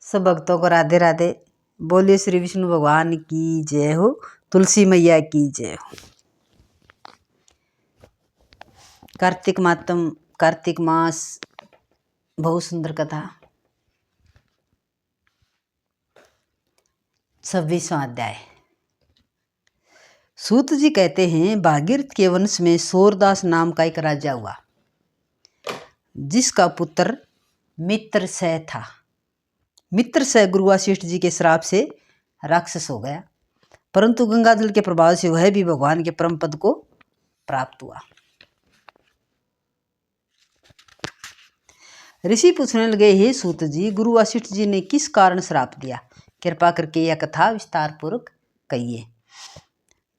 सब भक्तों को राधे राधे। बोलिए श्री विष्णु भगवान की जय हो, तुलसी मैया की जय हो। कार्तिक मातम, कार्तिक मास, बहुत सुंदर कथा। 26वां अध्याय। सूत जी कहते हैं, भागीरथ के वंश में सूरदास नाम का एक राजा हुआ, जिसका पुत्र मित्रसह था। मित्रसह गुरु वशिष्ठ जी के श्राप से राक्षस हो गया, परंतु गंगाजल के प्रभाव से वह भी भगवान के परम पद को प्राप्त हुआ। ऋषि पूछने लगे, हे सूत जी, गुरु वशिष्ठ जी ने किस कारण श्राप दिया? कृपा करके यह कथा विस्तार पूर्वक कहिए।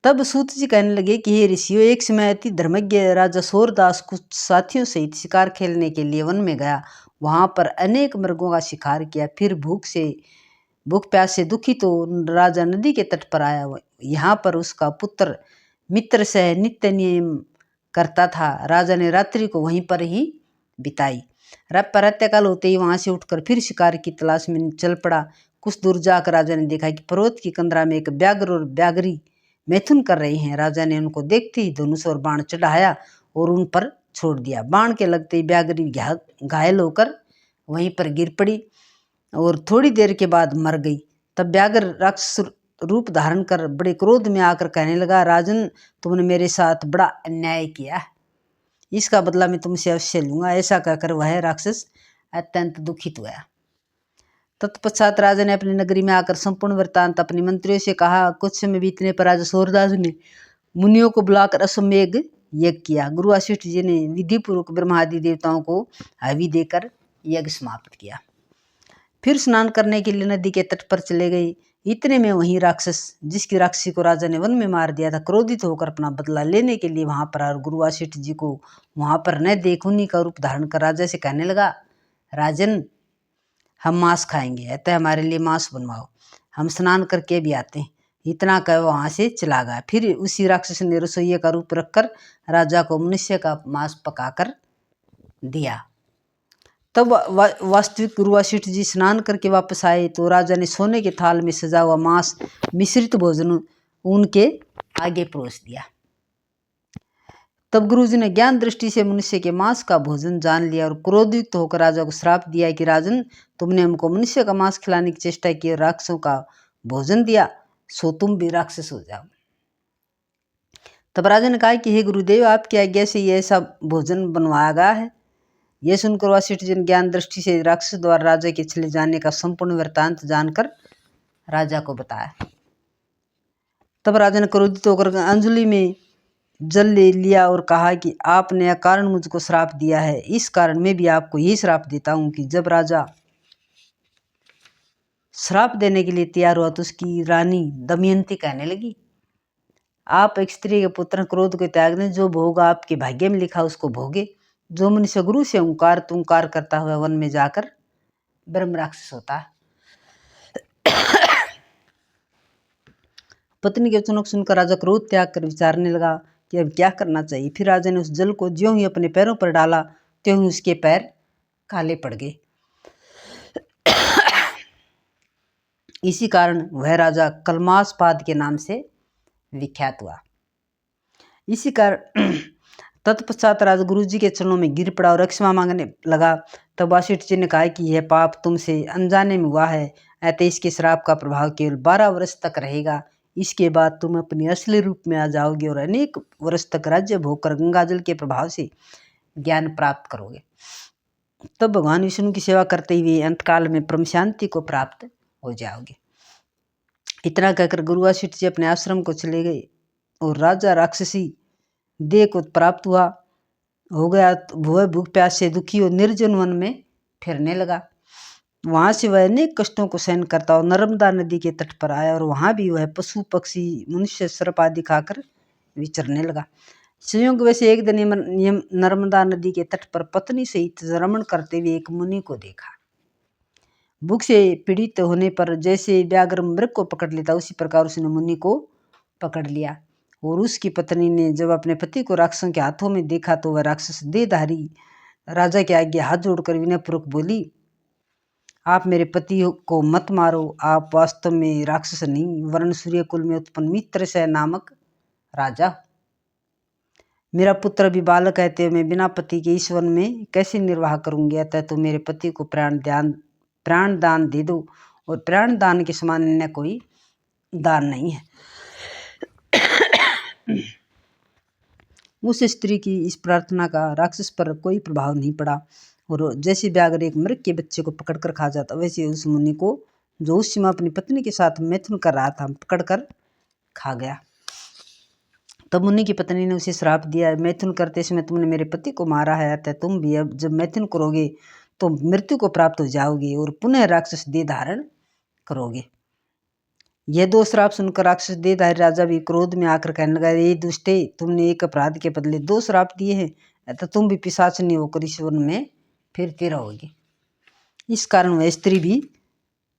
तब सूत जी कहने लगे कि हे ऋषियों, एक समय अति धर्मज्ञ राजा सूरदास कुछ साथियों सहित शिकार खेलने के लिए वन में गया। वहां पर अनेक मृगों का शिकार किया। फिर भूख प्यास से दुखी तो राजा नदी के तट पर आया। यहाँ पर उसका पुत्र मित्रसह नित्य नियम करता था। राजा ने रात्रि को वहीं पर ही बिताई। प्रातःकाल होते ही वहां से उठकर फिर शिकार की तलाश में चल पड़ा। कुछ दूर जाकर राजा ने देखा कि पर्वत की कंदरा में एक व्याघ्र और व्याघ्री मैथुन कर रहे हैं। राजा ने उनको देखते ही धनुष और बाण चढ़ाया और उन पर छोड़ दिया। बाण के लगते ही व्याघ्री घायल होकर वहीं पर गिर पड़ी और थोड़ी देर के बाद मर गई। तब व्याघ्र राक्षस रूप धारण कर बड़े क्रोध में आकर कहने लगा, राजन, तुमने मेरे साथ बड़ा अन्याय किया, इसका बदला मैं तुमसे अवश्य लूंगा। ऐसा कहकर वह राक्षस अत्यंत दुखित हुआ। तत्पश्चात राजा ने अपनी नगरी में आकर संपूर्ण वृत्तांत अपने मंत्रियों से कहा। कुछ समय बीतने पर राजा सूरदास ने मुनियों को बुलाकर अश्वमेध यज्ञ किया। गुरु वशिष्ठ जी ने विधि पूर्वक ब्रह्मादि देवताओं को हवि देकर यज्ञ समाप्त किया। फिर स्नान करने के लिए नदी के तट पर चले गए। इतने में वहीं राक्षस, जिसकी राक्षसी को राजा ने वन में मार दिया था, क्रोधित होकर अपना बदला लेने के लिए वहां पर आया। गुरु वशिष्ठ जी को वहां पर न देख उन्हीं का रूप धारण कर राजा से कहने लगा, राजन, हम मांस खाएंगे, अतः हमारे लिए मांस बनवाओ, हम स्नान करके भी आते हैं। इतना कह वहां से चला गया। फिर उसी राक्षस ने रसोइये का रूप रखकर राजा को मनुष्य का मांस पकाकर दिया। तब वास्तविक गुरु वशिष्ठ जी स्नान करके वापस आए तो राजा ने सोने के थाल में सजा हुआ मांस मिश्रित भोजन उनके आगे परोस दिया। तब गुरुजी ने ज्ञान दृष्टि से मनुष्य के मांस का भोजन जान लिया और क्रोधयुक्त होकर राजा को श्राप दिया कि राजन, तुमने हमको मनुष्य का मांस खिलाने की चेष्टा की और राक्षसों का भोजन दिया, सो तुम भी राक्षस हो जाओ। तब राजा ने कहा कि हे गुरुदेव, आपकी आज्ञा से ये ऐसा भोजन बनवाया गया है। यह सुनकर वशिष्ठ जी ने ज्ञान दृष्टि से राक्षस द्वारा राजा के चले जाने का संपूर्ण वृत्तांत जानकर राजा को बताया। तब राजा ने क्रोधित होकर अंजलि में जल ले लिया और कहा कि आपने अकारण मुझको श्राप दिया है, इस कारण मैं भी आपको यही श्राप देता हूं कि जब राजा श्राप देने के लिए तैयार हुआ तो उसकी रानी दमयंती कहने लगी, आप एक स्त्री के पुत्र क्रोध को त्याग दें, जो भोग आपके भाग्य में लिखा उसको भोगे। जो मनुष्य गुरु से ओंकार तुंकार करता हुआ वन में जाकर ब्रह्म राक्षस होता है। पत्नी के वचनों को सुनकर राजा क्रोध त्याग कर विचारने लगा कि अब क्या करना चाहिए। फिर राजा ने उस जल को ज्यों ही अपने पैरों पर डाला त्यों ही उसके पैर काले पड़ गए। इसी कारण वह राजा कलमासपाद के नाम से विख्यात हुआ। इसी कारण तत्पश्चात राजा गुरु जी के चरणों में गिर पड़ा और क्षमा मांगने लगा। तब वशिष्ठ जी ने कहा कि यह पाप तुमसे अनजाने में हुआ है, अतः इसके श्राप का प्रभाव केवल 12 वर्ष तक रहेगा। इसके बाद तुम अपने असली रूप में आ जाओगे और अनेक वर्ष तक राज्य भोग कर गंगाजल के प्रभाव से ज्ञान प्राप्त करोगे। तब भगवान विष्णु की सेवा करते हुए अंतकाल में परम शांति को प्राप्त हो जाओगे। इतना कहकर गुरु वशिष्ठ जी अपने आश्रम को चले गए और राजा राक्षसी देह को प्राप्त हो गया। वह भूख प्यास से दुखी और निर्जन वन में फिरने लगा। वहां से वह अनेक कष्टों को सहन करता और नर्मदा नदी के तट पर आया और वहां भी वह पशु पक्षी मनुष्य सर्प आदि खाकर विचरने लगा। संयोग वैसे एक दिन नर्मदा नदी के तट पर पत्नी सहित रमण करते हुए एक मुनि को देखा। भूख से पीड़ित होने पर जैसे व्याघ्र मृग को पकड़ लेता, उसी प्रकार उसने मुनि को पकड़ लिया। और उसकी पत्नी ने जब अपने पति को राक्षसों के हाथों में देखा तो वह राक्षस देहधारी राजा के आगे हाथ जोड़कर विनयपूर्वक बोली, आप मेरे पति को मत मारो, आप वास्तव में राक्षस नहीं वर्ण सूर्य कुल में उत्पन्न मित्र से नामक राजा। मेरा पुत्र अभी बालक है, तो मैं बिना पति के इस वन में कैसे निर्वाह करूंगी? अतः तो मेरे पति को प्राण दान दे दो, और प्राण दान के समान अन्य कोई दान नहीं है। उस स्त्री की इस प्रार्थना का राक्षस पर कोई प्रभाव नहीं पड़ा, और जैसे व्याघ्र एक मृग के बच्चे को पकड़कर खा जाता, वैसे उस मुनि को, जो उस समय अपनी पत्नी के साथ मैथुन कर रहा था, पकड़कर खा गया। तब मुनि की पत्नी ने उसे श्राप दिया, मैथुन करते समय तुमने मेरे पति को मारा है, अतः तुम भी अब जब मैथुन करोगे तो मृत्यु को प्राप्त हो जाओगे और पुनः राक्षस देह धारण करोगे। यह दो श्राप सुनकर राक्षस देहधारी राजा भी क्रोध में आकर कहने लगा, ये दुष्टे, तुमने एक अपराध के बदले दो श्राप दिए हैं, अतः तुम भी पिशाचिनी होकर इस वन में फिरती रहोगी। इस कारण वह स्त्री भी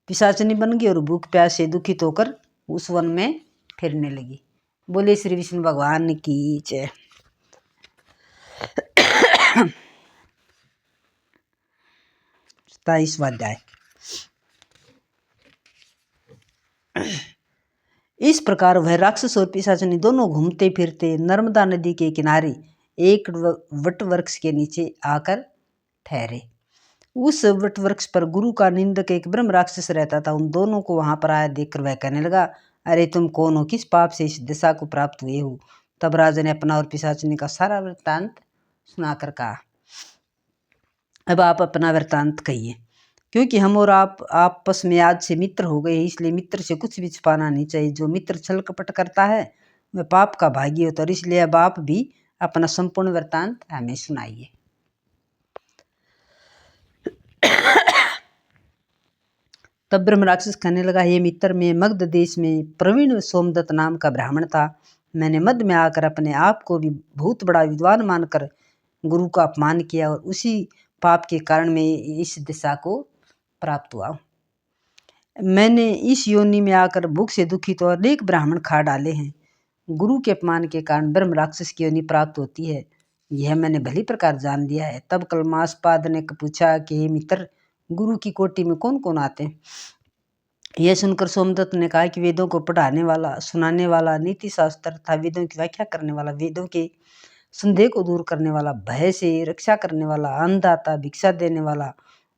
पिशाचिनी बन गई और भूख प्यास से दुखित होकर उस वन में फिरने लगी। बोले श्री विष्णु भगवान की जय। 27वां अध्याय। इस प्रकार वह राक्षस और पिशाचिनी दोनों घूमते फिरते नर्मदा नदी के किनारे एक वट वृक्ष के नीचे आकर ठहरे। उस वट वृक्ष पर गुरु का निंदक एक ब्रह्म राक्षस रहता था। उन दोनों को वहां पर आया देखकर वह कहने लगा, अरे तुम कौन हो, किस पाप से इस दिशा को प्राप्त हुए हो? तब राजा ने अपना और पिशाचिनी का सारा वृत्तांत सुनाकर कहा, अब आप अपना वृत्तांत कहिए। क्योंकि हम और आप आपस में आज से मित्र हो गए, इसलिए मित्र से कुछ भी छिपाना नहीं चाहिए। जो मित्र छल कपट करता है वह पाप का भागी होता है, और इसलिए अब आप भी अपना संपूर्ण वृत्तांत हमें सुनाइए। तब ब्रह्म राक्षस कहने लगा, हे मित्र, मैं मगध देश में प्रवीण सोमदत्त नाम का ब्राह्मण था। मैंने मध्य में आकर अपने आप को भी बहुत बड़ा विद्वान मानकर गुरु का अपमान किया, और उसी पाप के कारण मैं इस दिशा को प्राप्त हुआ। मैंने इस योनि में आकर भूख से दुखित और अनेक ब्राह्मण खा डाले हैं। गुरु के अपमान के कारण ब्रह्म राक्षस की योनि प्राप्त होती है, यह मैंने भली प्रकार जान लिया है। तब कलमासपाद ने पूछा कि हे मित्र, गुरु की कोटि में कौन कौन आते हैं? यह सुनकर सोमदत्त ने कहा कि वेदों को पढ़ाने वाला, सुनाने वाला, नीति शास्त्र तथा वेदों की व्याख्या करने वाला, वेदों के संदेह को दूर करने वाला, भय से रक्षा करने वाला, अन्नदाता, भिक्षा देने वाला,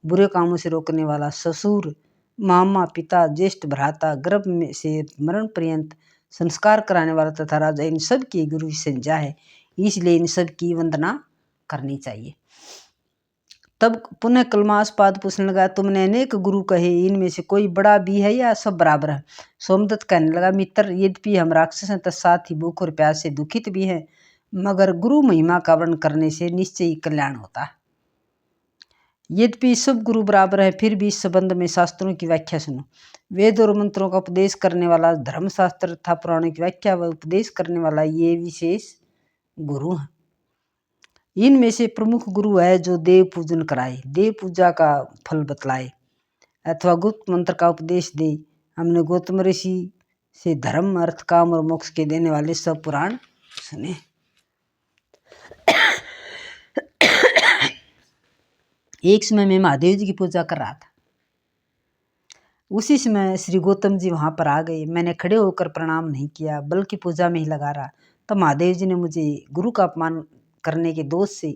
बुरे कामों से रोकने वाला, ससुर, मामा, पिता, ज्येष्ठ भ्राता, गर्भ में से मरण पर्यंत संस्कार कराने वाला तथा राजा, इन सब की गुरु की संज्ञा है, इसलिए इन सब की वंदना करनी चाहिए। तब पुनः कलमासपाद पूछने लगा, तुमने अनेक गुरु कहे, इनमें से कोई बड़ा भी है या सब बराबर है? सोमदत्त कहने लगा, मित्र, यद्यपि हम राक्षस हैं तथा साथ ही भूख और प्यास से दुखित भी हैं, मगर गुरु महिमा का वर्णन करने से निश्चय ही कल्याण होता है। यद्यपि सब गुरु बराबर है, फिर भी इस संबंध में शास्त्रों की व्याख्या सुनो। वेद और मंत्रों का उपदेश करने वाला, धर्मशास्त्र तथा पुराणों की व्याख्या व उपदेश करने वाला, ये विशेष गुरु हैं। इनमें से प्रमुख गुरु है जो देव पूजन कराए, देव पूजा का फल बतलाए, अथवा गुप्त मंत्र का उपदेश दे। हमने गौतम ऋषि से धर्म, अर्थ, काम और मोक्ष के देने वाले सब पुराण सुने। एक समय मैं महादेव जी की पूजा कर रहा था। उसी समय श्री गौतम जी वहां पर आ गए। मैंने खड़े होकर प्रणाम नहीं किया, बल्कि पूजा में ही लगा रहा। तब महादेव जी ने मुझे गुरु का अपमान करने के दोष से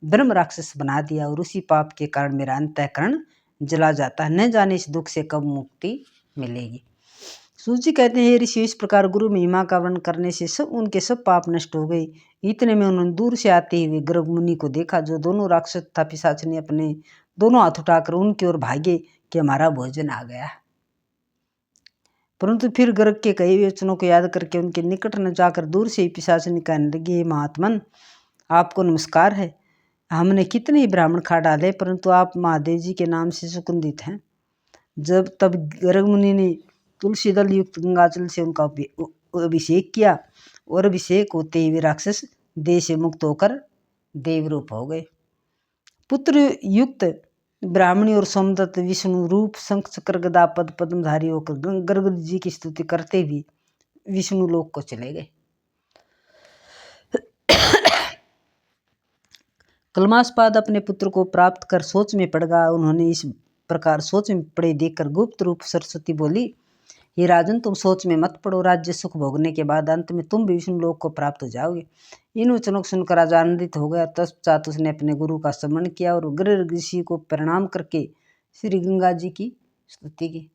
ब्रह्म राक्षस बना दिया, और उसी पाप के कारण मेरा अंतःकरण जला जाता है। न जाने इस दुख से कब मुक्ति मिलेगी। सूजी कहते हैं, ऋषि, इस प्रकार गुरु महिमा का वर्णन करने से सब उनके सब पाप नष्ट हो गए। इतने में उन्होंने दूर से आते हुए गर्ग मुनि को देखा, जो दोनों राक्षस तथा पिशाचिनी अपने दोनों हाथ उठाकर उनकी ओर भागे कि हमारा भोजन आ गया। परंतु फिर गर्ग के कई वचनों को याद करके उनके निकट न जाकर दूर से ही पिशाचिनी कहने लगी, महात्मन, आपको नमस्कार है। हमने कितने ही ब्राह्मण खा डाले, परंतु आप महादेव जी के नाम से सुगंधित हैं। तब गर्ग मुनि ने तुलसी दल युक्त गंगाजल से उनका अभिषेक किया, और अभिषेक होते ही वे राक्षस देह से मुक्त होकर देवरूप हो गए। पुत्र युक्त ब्राह्मणी और सोमदत्त विष्णु रूप, शंख चक्र गदा पद पद्मधारी होकर गर्ग जी की स्तुति करते हुए विष्णु लोक को चले गए। कलमासपाद अपने पुत्र को प्राप्त कर सोच में पड़ गया। उन्होंने इस प्रकार सोच में पड़े देखकर गुप्त रूप सरस्वती बोली, हे राजन, तुम सोच में मत पड़ो। राज्य सुख भोगने के बाद अंत में तुम भी विष्णु लोक को प्राप्त हो जाओगे। इन वचनों को सुनकर राजा आनंदित हो गया। तत्पश्चात उसने अपने गुरु का स्मरण किया और उग्र ऋषि को प्रणाम करके श्री गंगा जी की स्तुति की।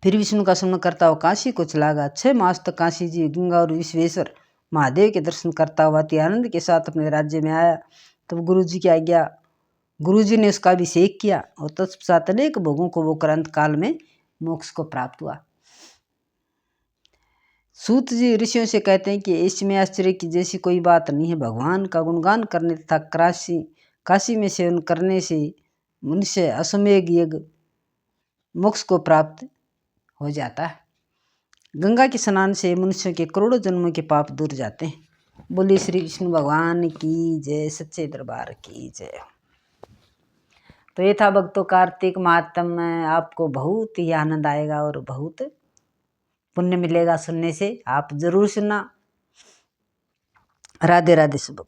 फिर विष्णु का स्मरण करता हुआ काशी को चला गया। 6 मास तक काशी जी गंगा और विश्वेश्वर महादेव के दर्शन करता हुआ अति आनंद के साथ अपने राज्य में आया। तब गुरु जी की आज्ञा, गुरु जी ने उसका अभिषेक किया और तत्पश्चात अनेक भोगों को वो कर अंत काल में मोक्ष को प्राप्त हुआ। सूत जी ऋषियों से कहते हैं कि इसमें आश्चर्य की जैसी कोई बात नहीं है। भगवान का गुणगान करने तथा काशी में सेवन करने से मनुष्य अश्वमेध यज्ञ मोक्ष को प्राप्त हो जाता है। गंगा के स्नान से मनुष्य के करोड़ों जन्मों के पाप दूर जाते हैं। बोलिए श्री विष्णु भगवान की जय, सच्चे दरबार की जय। तो ये था भक्तों कार्तिक महात्म में। आपको बहुत ही आनंद आएगा और बहुत पुण्य मिलेगा सुनने से। आप जरूर सुनना। राधे राधे सब।